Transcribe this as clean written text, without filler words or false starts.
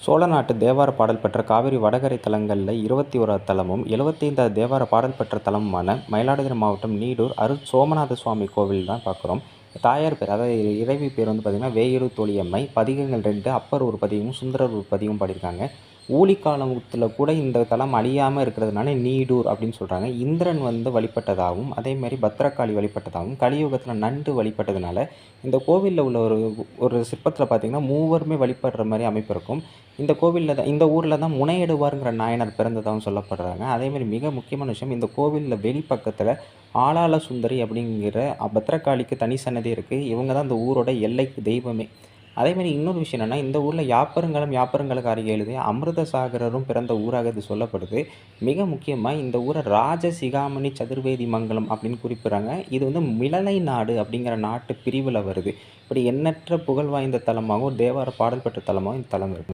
சோழ நாட்டு தேவார பாடல் பெற்ற காவிரி வடகரை தலங்களில் 21வது தலமும் 75வது தேவார பாடல் பெற்ற தலமுமான மயிலாடுதுறை மாவட்டம் நீடூர் சோமநாத சுவாமி கோவில் தான் பார்க்குறோம். தாயார் பேர், அதாவது இறைவி பேர் வந்து பார்த்திங்கன்னா வேயிறு தோழியம்மை. பதிகங்கள் 2, அப்பர் ஒரு பதிகமும் சுந்தரர் ஒரு பதிகமும் பாடியிருக்காங்க. ஊழிக்காலத்தில் கூட இந்த தலம் அழியாமல் இருக்கிறதுனால நீடூர் அப்படின்னு சொல்கிறாங்க. இந்திரன் வந்து வழிபட்டதாகவும் அதேமாதிரி பத்ரகாளி வழிபட்டதாகவும் கலியுகத்தில் நண்டு வழிபட்டதுனால இந்த கோவிலில் உள்ள ஒரு சிற்பத்தில் பார்த்திங்கன்னா மூவருமே வழிபடுற மாதிரி அமைப்பு இருக்கும். இந்த கோவிலில் தான், இந்த ஊரில் தான் முனையெடுவாருங்கிற நாயனார் பிறந்ததாகவும் சொல்லப்படுறாங்க. அதேமாதிரி மிக முக்கியமான விஷயம், இந்த கோவிலில் வெளிப்பக்கத்தில் ஆளாள சுந்தரி அப்படிங்கிற பத்ரகாளிக்கு தனி சன்னதி இருக்குது. இவங்க தான் இந்த ஊரோட எல்லைக்கு தெய்வமே. அதேமாதிரி இன்னொரு விஷயம் என்னென்னா, இந்த ஊரில் யாப்பருங்கலுக்கு அருகே எழுதிய அமிர்தசாகரரும் பிறந்த ஊராக இது சொல்லப்படுது. மிக முக்கியமாக இந்த ஊரை ராஜசிகாமணி சதுர்வேதி மங்கலம் அப்படின்னு குறிப்பிட்றாங்க. இது வந்து மிளலை நாடு அப்படிங்கிற நாட்டு பிரிவில் வருது. இப்படி எண்ணற்ற புகழ் வாய்ந்த தலமாகவும் தேவார பாடல் பெற்ற தலமாகவும் இந்த தலம் இருக்குது.